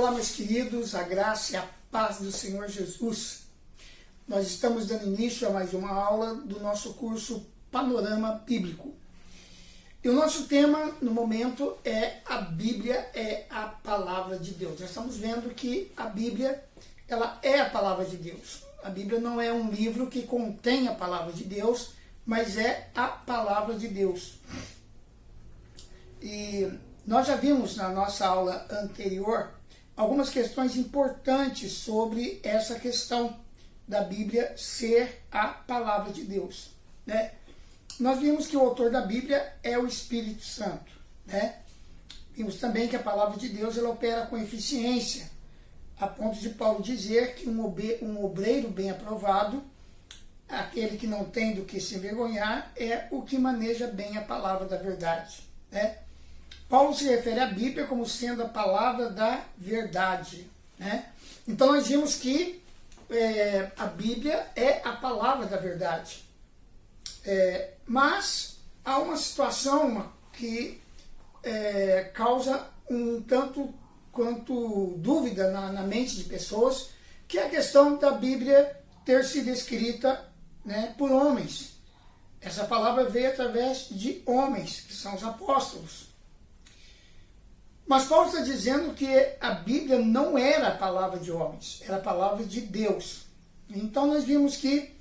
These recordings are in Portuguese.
Olá, meus queridos, a graça e a paz do Senhor Jesus. Nós estamos dando início a mais uma aula do nosso curso Panorama Bíblico. E o nosso tema, no momento, é a Bíblia é a Palavra de Deus. Nós estamos vendo que a Bíblia, ela é a Palavra de Deus. A Bíblia não é um livro que contém a Palavra de Deus, mas é a Palavra de Deus. E nós já vimos na nossa aula anterior algumas questões importantes sobre essa questão da Bíblia ser a Palavra de Deus, né? Nós vimos que o autor da Bíblia é o Espírito Santo, né? Vimos também que a Palavra de Deus ela opera com eficiência, a ponto de Paulo dizer que um obreiro bem aprovado, aquele que não tem do que se envergonhar, é o que maneja bem a palavra da verdade, né? Paulo se refere à Bíblia como sendo a palavra da verdade, né? Então nós vimos que a Bíblia é a palavra da verdade. Mas há uma situação que causa um tanto quanto dúvida na mente de pessoas, que é a questão da Bíblia ter sido escrita, né, por homens. Essa palavra veio através de homens, que são os apóstolos. Mas Paulo está dizendo que a Bíblia não era a palavra de homens, era a palavra de Deus. Então nós vimos que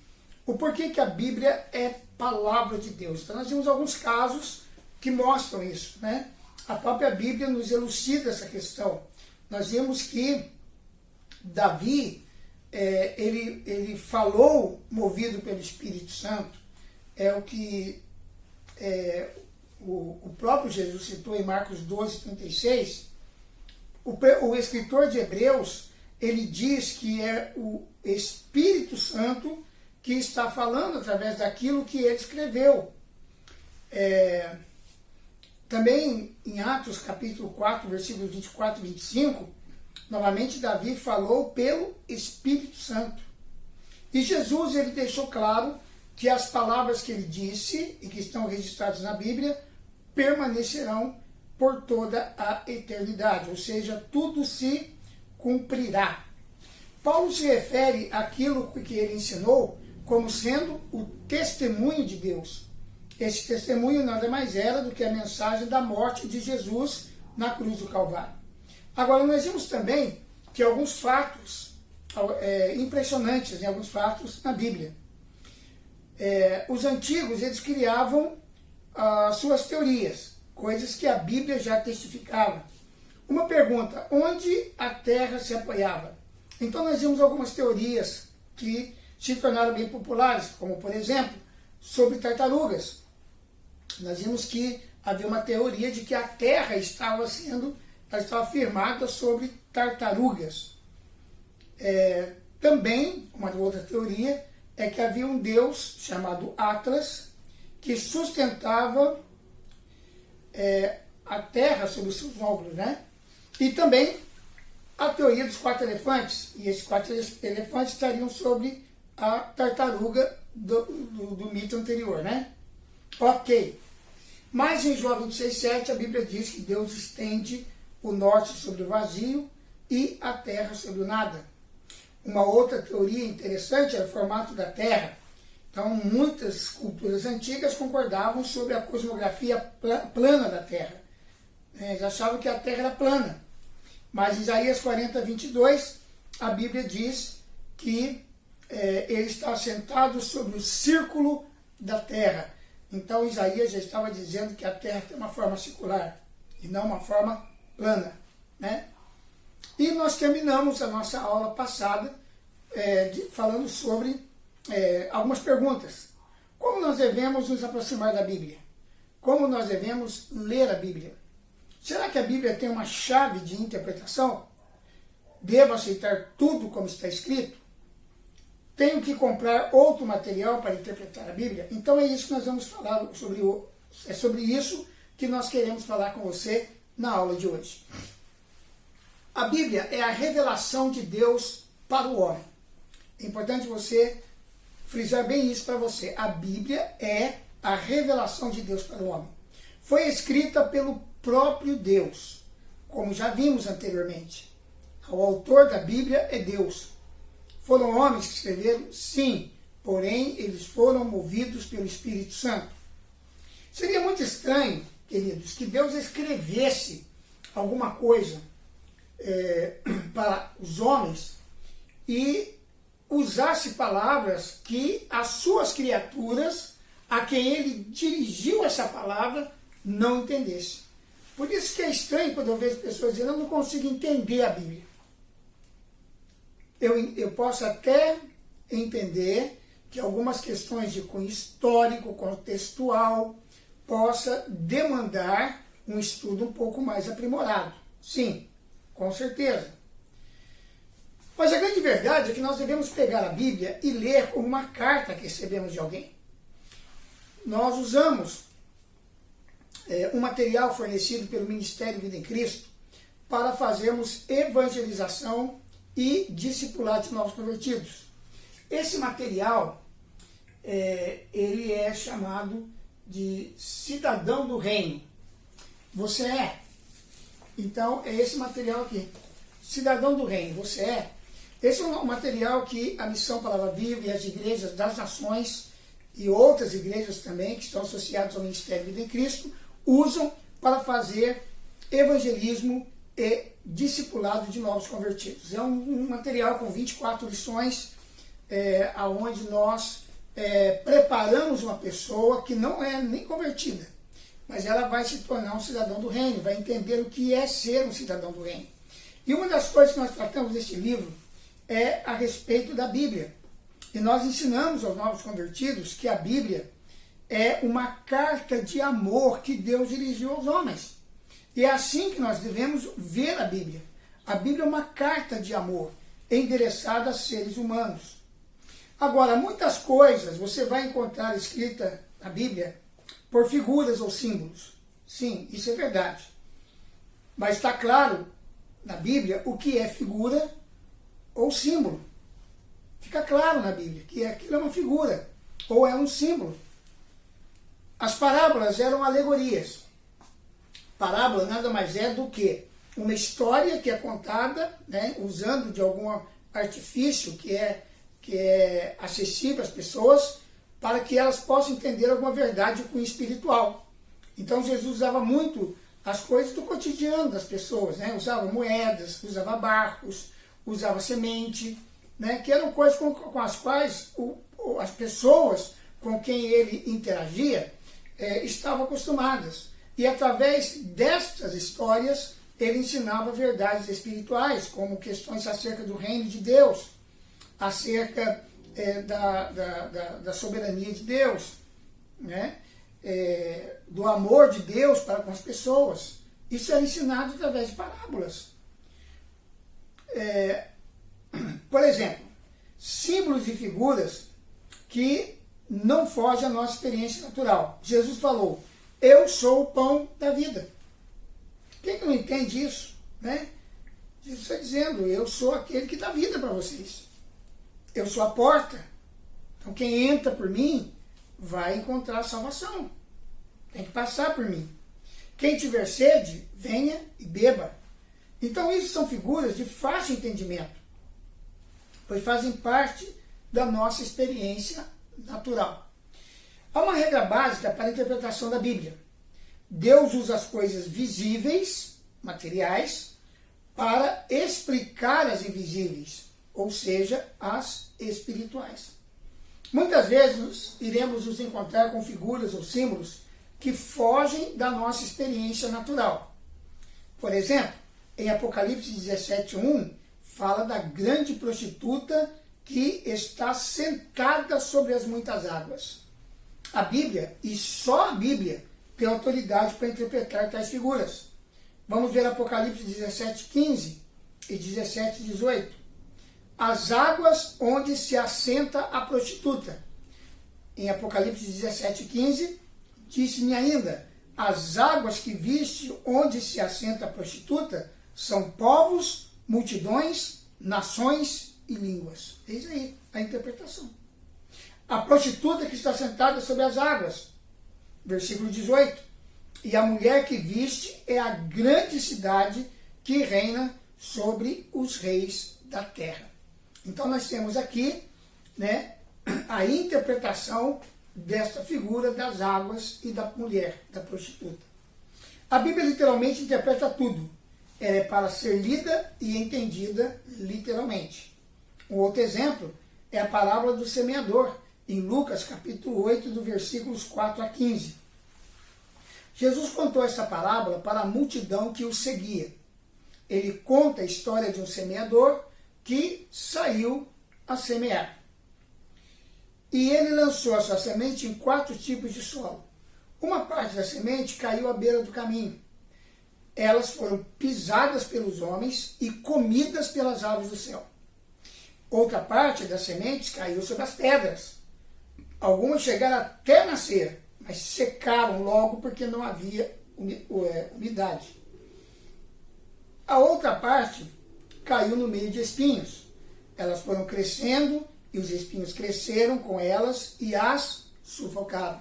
o porquê que a Bíblia é palavra de Deus. Então nós vimos alguns casos que mostram isso, né? A própria Bíblia nos elucida essa questão. Nós vimos que Davi, ele falou movido pelo Espírito Santo, é o que o próprio Jesus citou em Marcos 12:36, o escritor de Hebreus, ele diz que é o Espírito Santo que está falando através daquilo que ele escreveu. Também em Atos capítulo 4, versículos 24 e 25, novamente Davi falou pelo Espírito Santo. E Jesus, ele deixou claro que as palavras que ele disse e que estão registradas na Bíblia permanecerão por toda a eternidade, ou seja, tudo se cumprirá. Paulo se refere àquilo que ele ensinou como sendo o testemunho de Deus. Esse testemunho nada mais era do que a mensagem da morte de Jesus na cruz do Calvário. Agora, nós vimos também que alguns fatos impressionantes, né, alguns fatos na Bíblia. Os antigos, eles criavam as suas teorias, coisas que a Bíblia já testificava. Uma pergunta: onde a Terra se apoiava? Então nós vimos algumas teorias que se tornaram bem populares, como por exemplo, sobre tartarugas. Nós vimos que havia uma teoria de que a Terra estava firmada sobre tartarugas. Também, uma outra teoria é que havia um deus chamado Atlas, que sustentava a terra sobre os seus ombros, né? E também a teoria dos 4 elefantes. E esses 4 elefantes estariam sobre a tartaruga do mito anterior, né? Ok. Mas em João 26:7 a Bíblia diz que Deus estende o norte sobre o vazio e a terra sobre o nada. Uma outra teoria interessante era o formato da terra. Então, muitas culturas antigas concordavam sobre a cosmografia plana da Terra. Eles achavam que a Terra era plana. Mas em Isaías 40:22, a Bíblia diz que ele está sentado sobre o círculo da Terra. Então, Isaías já estava dizendo que a Terra tem uma forma circular e não uma forma plana, né? E nós terminamos a nossa aula passada falando sobre algumas perguntas. Como nós devemos nos aproximar da Bíblia? Como nós devemos ler a Bíblia? Será que a Bíblia tem uma chave de interpretação? Devo aceitar tudo como está escrito? Tenho que comprar outro material para interpretar a Bíblia? Então é isso que nós vamos falar é sobre isso que nós queremos falar com você na aula de hoje. A Bíblia é a revelação de Deus para o homem. É importante você frisar bem isso para você. A Bíblia é a revelação de Deus para o homem. Foi escrita pelo próprio Deus, como já vimos anteriormente. O autor da Bíblia é Deus. Foram homens que escreveram? Sim, porém eles foram movidos pelo Espírito Santo. Seria muito estranho, queridos, que Deus escrevesse alguma coisa para os homens e usasse palavras que as suas criaturas, a quem ele dirigiu essa palavra, não entendesse. Por isso que é estranho quando eu vejo pessoas dizendo: eu não consigo entender a Bíblia. Eu posso até entender que algumas questões de cunho histórico, contextual, possa demandar um estudo um pouco mais aprimorado. Sim, com certeza. Mas a grande verdade é que nós devemos pegar a Bíblia e ler como uma carta que recebemos de alguém. Nós usamos um material fornecido pelo Ministério Vida em Cristo para fazermos evangelização e discipulado de novos convertidos. Esse material, ele é chamado de cidadão do reino. Você é. Então, é esse material aqui. Cidadão do reino, você é. Esse é um material que a Missão Palavra Viva e as igrejas das nações e outras igrejas também, que estão associadas ao Ministério Vida em Cristo, usam para fazer evangelismo e discipulado de novos convertidos. É um material com 24 lições, onde nós preparamos uma pessoa que não é nem convertida, mas ela vai se tornar um cidadão do reino, vai entender o que é ser um cidadão do reino. E uma das coisas que nós tratamos neste livro é a respeito da Bíblia. E nós ensinamos aos novos convertidos que a Bíblia é uma carta de amor que Deus dirigiu aos homens. E é assim que nós devemos ver a Bíblia. A Bíblia é uma carta de amor endereçada a seres humanos. Agora, muitas coisas você vai encontrar escrita na Bíblia por figuras ou símbolos. Sim, isso é verdade. Mas está claro na Bíblia o que é figura ou símbolo. Fica claro na Bíblia que aquilo é uma figura ou é um símbolo. As parábolas eram alegorias. Parábola nada mais é do que uma história que é contada, usando de algum artifício que é acessível às pessoas, para que elas possam entender alguma verdade com o espiritual. Então Jesus usava muito as coisas do cotidiano das pessoas, usava moedas, usava barcos, usava semente, que eram coisas com as quais as pessoas com quem ele interagia estavam acostumadas. E através destas histórias, ele ensinava verdades espirituais, como questões acerca do reino de Deus, acerca da soberania de Deus, do amor de Deus para com as pessoas. Isso era ensinado através de parábolas. Por exemplo, símbolos e figuras que não fogem à nossa experiência natural. Jesus falou: eu sou o pão da vida. Quem que não entende isso? Jesus está dizendo: eu sou aquele que dá vida para vocês. Eu sou a porta. Então quem entra por mim vai encontrar salvação. Tem que passar por mim. Quem tiver sede, venha e beba. Então isso são figuras de fácil entendimento, pois fazem parte da nossa experiência natural. Há uma regra básica para a interpretação da Bíblia. Deus usa as coisas visíveis, materiais, para explicar as invisíveis, ou seja, as espirituais. Muitas vezes iremos nos encontrar com figuras ou símbolos que fogem da nossa experiência natural. Por exemplo, em Apocalipse 17:1, fala da grande prostituta que está sentada sobre as muitas águas. A Bíblia, e só a Bíblia, tem autoridade para interpretar tais figuras. Vamos ver Apocalipse 17:15 e 17:18. As águas onde se assenta a prostituta. Em Apocalipse 17:15, disse-me ainda: as águas que viste onde se assenta a prostituta são povos, multidões, nações e línguas. Eis aí a interpretação. A prostituta que está sentada sobre as águas. Versículo 18. E a mulher que viste é a grande cidade que reina sobre os reis da terra. Então nós temos aqui, né, a interpretação desta figura das águas e da mulher, da prostituta. A Bíblia literalmente interpreta tudo. Ela é para ser lida e entendida literalmente. Um outro exemplo é a parábola do semeador, em Lucas capítulo 8, do versículos 4 a 15. Jesus contou essa parábola para a multidão que o seguia. Ele conta a história de um semeador que saiu a semear. E ele lançou a sua semente em 4 tipos de solo. Uma parte da semente caiu à beira do caminho. Elas foram pisadas pelos homens e comidas pelas aves do céu. Outra parte das sementes caiu sobre as pedras. Algumas chegaram até a nascer, mas secaram logo porque não havia umidade. A outra parte caiu no meio de espinhos. Elas foram crescendo e os espinhos cresceram com elas e as sufocaram.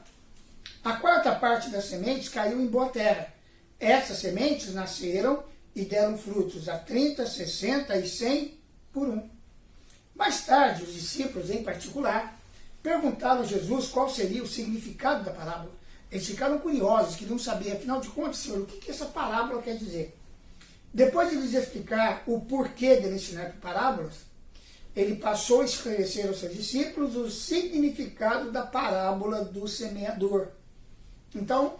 A quarta parte das sementes caiu em boa terra. Essas sementes nasceram e deram frutos a 30, 60 e 100 por um. Mais tarde, os discípulos, em particular, perguntaram a Jesus qual seria o significado da parábola. Eles ficaram curiosos, queriam saber, afinal de contas, Senhor, o que essa parábola quer dizer? Depois de lhes explicar o porquê dele ensinar parábolas, ele passou a esclarecer aos seus discípulos o significado da parábola do semeador. Então,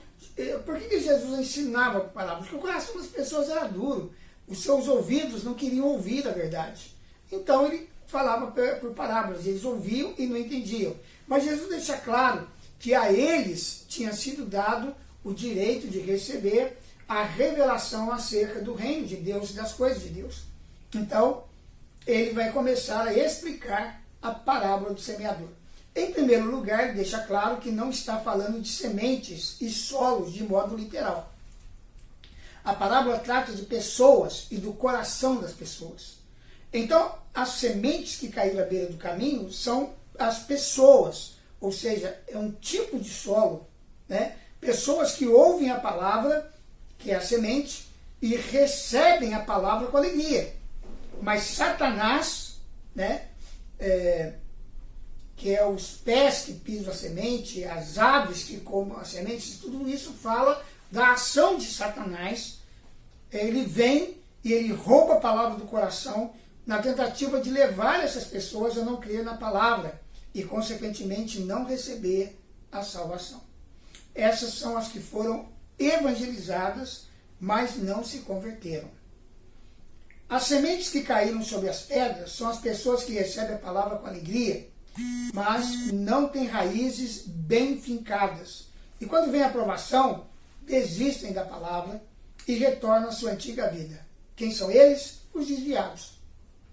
por que Jesus ensinava parábolas? Porque o coração das pessoas era duro, os seus ouvidos não queriam ouvir a verdade. Então ele falava por parábolas, eles ouviam e não entendiam. Mas Jesus deixa claro que a eles tinha sido dado o direito de receber a revelação acerca do reino de Deus e das coisas de Deus. Então, ele vai começar a explicar a parábola do semeador. Em primeiro lugar, ele deixa claro que não está falando de sementes e solos de modo literal. A parábola trata de pessoas e do coração das pessoas. Então, as sementes que caíram à beira do caminho são as pessoas, ou seja, é um tipo de solo, né? Pessoas que ouvem a palavra, que é a semente, e recebem a palavra com alegria. Mas Satanás, né, que é os pés que pisam a semente, as aves que comem a semente, tudo isso fala da ação de Satanás. Ele vem e ele rouba a palavra do coração na tentativa de levar essas pessoas a não crer na palavra e, consequentemente, não receber a salvação. Essas são as que foram evangelizadas, mas não se converteram. As sementes que caíram sobre as pedras são as pessoas que recebem a palavra com alegria, mas não têm raízes bem fincadas. E quando vem a provação, desistem da palavra e retornam à sua antiga vida. Quem são eles? Os desviados.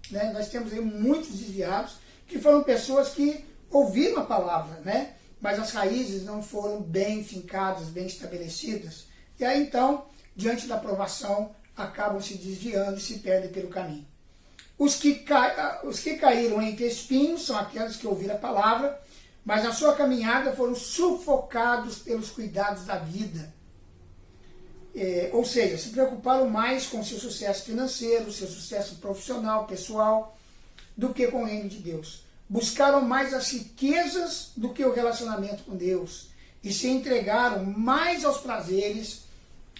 Né? Nós temos aí muitos desviados que foram pessoas que ouviram a palavra, né? Mas as raízes não foram bem fincadas, bem estabelecidas. E aí então, diante da provação, acabam se desviando e se perdem pelo caminho. Os que caíram entre espinhos são aqueles que ouviram a palavra, mas na sua caminhada foram sufocados pelos cuidados da vida. Ou seja, se preocuparam mais com seu sucesso financeiro, seu sucesso profissional, pessoal, do que com o reino de Deus. Buscaram mais as riquezas do que o relacionamento com Deus e se entregaram mais aos prazeres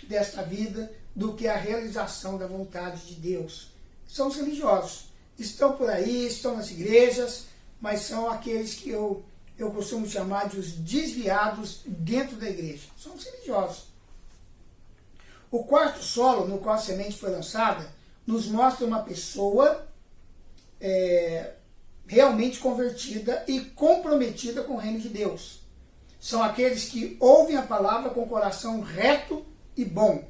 desta vida do que a realização da vontade de Deus. São os religiosos. Estão por aí, estão nas igrejas, mas são aqueles que eu costumo chamar de os desviados dentro da igreja. São os religiosos. O quarto solo no qual a semente foi lançada nos mostra uma pessoa realmente convertida e comprometida com o reino de Deus. São aqueles que ouvem a palavra com o coração reto e bom.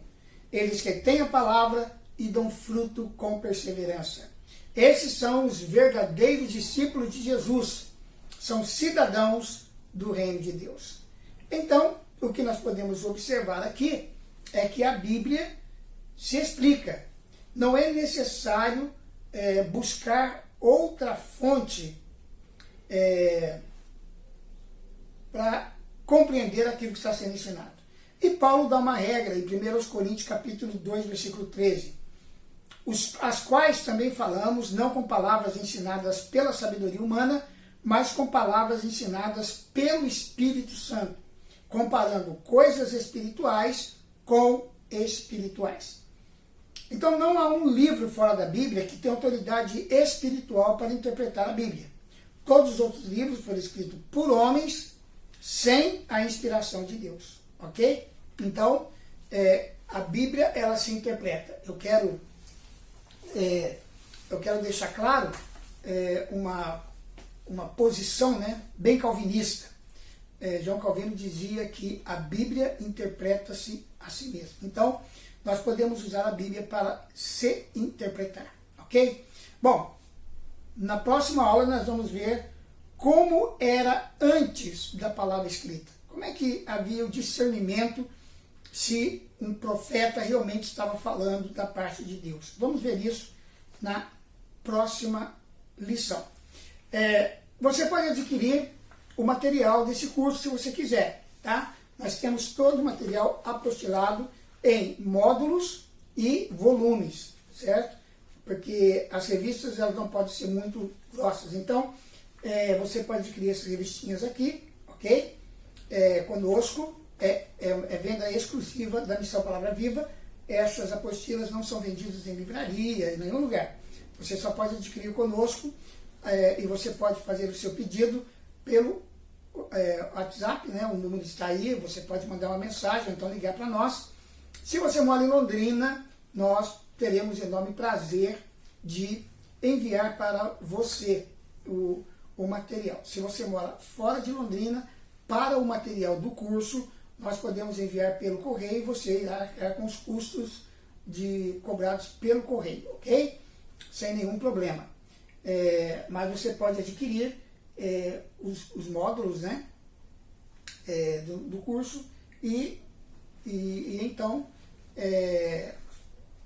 Eles que têm a palavra e dão fruto com perseverança. Esses são os verdadeiros discípulos de Jesus. São cidadãos do reino de Deus. Então, o que nós podemos observar aqui é que a Bíblia se explica. Não é necessário buscar outra fonte para compreender aquilo que está sendo ensinado. E Paulo dá uma regra em 1 Coríntios capítulo 2, versículo 13. as quais também falamos, não com palavras ensinadas pela sabedoria humana, mas com palavras ensinadas pelo Espírito Santo, comparando coisas espirituais com espirituais. Então não há um livro fora da Bíblia que tenha autoridade espiritual para interpretar a Bíblia. Todos os outros livros foram escritos por homens sem a inspiração de Deus, ok? Então, a Bíblia, ela se interpreta. Eu quero deixar claro uma posição, né, bem calvinista. João Calvino dizia que a Bíblia interpreta-se a si mesma. Então, nós podemos usar a Bíblia para se interpretar, ok? Bom, na próxima aula nós vamos ver como era antes da palavra escrita. Como é que havia o discernimento se um profeta realmente estava falando da parte de Deus. Vamos ver isso na próxima lição. Você pode adquirir o material desse curso se você quiser, tá? Nós temos todo o material apostilado em módulos e volumes, certo? Porque as revistas elas não podem ser muito grossas. Então, você pode adquirir essas revistinhas aqui, ok? Conosco, é venda exclusiva da Missão Palavra Viva. Essas apostilas não são vendidas em livraria, em nenhum lugar. Você só pode adquirir conosco e você pode fazer o seu pedido pelo WhatsApp, né? O número está aí, você pode mandar uma mensagem, ou então ligar para nós. Se você mora em Londrina, nós teremos enorme prazer de enviar para você o material. Se você mora fora de Londrina, para o material do curso, nós podemos enviar pelo correio e você irá com os custos cobrados pelo correio, ok? Sem nenhum problema. Mas você pode adquirir os módulos, né, do curso e então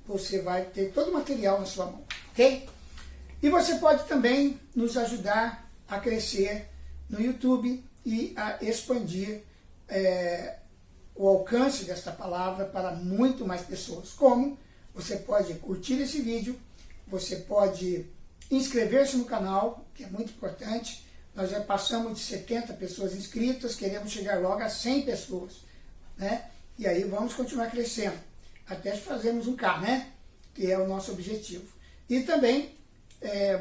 você vai ter todo o material na sua mão, ok? E você pode também nos ajudar a crescer no YouTube e a expandir o alcance desta palavra para muito mais pessoas. Como? Você pode curtir esse vídeo, você pode inscrever-se no canal, que é muito importante. Nós já passamos de 70 pessoas inscritas, queremos chegar logo a 100 pessoas, né? E aí vamos continuar crescendo, até fazermos um K, né? Que é o nosso objetivo. E também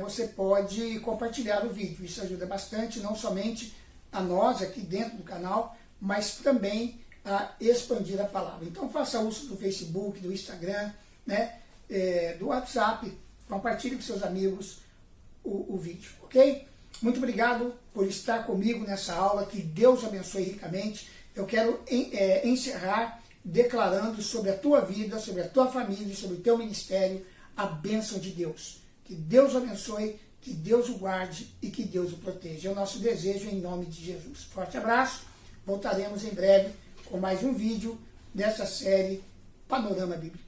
você pode compartilhar o vídeo, isso ajuda bastante, não somente a nós aqui dentro do canal, mas também a expandir a palavra. Então faça uso do Facebook, do Instagram, né? Do WhatsApp, compartilhe com seus amigos o vídeo, ok? Muito obrigado por estar comigo nessa aula, que Deus abençoe ricamente. Eu quero encerrar declarando sobre a tua vida, sobre a tua família, sobre o teu ministério, a bênção de Deus. Que Deus o abençoe, que Deus o guarde e que Deus o proteja. É o nosso desejo em nome de Jesus. Forte abraço, voltaremos em breve com mais um vídeo dessa série Panorama Bíblico.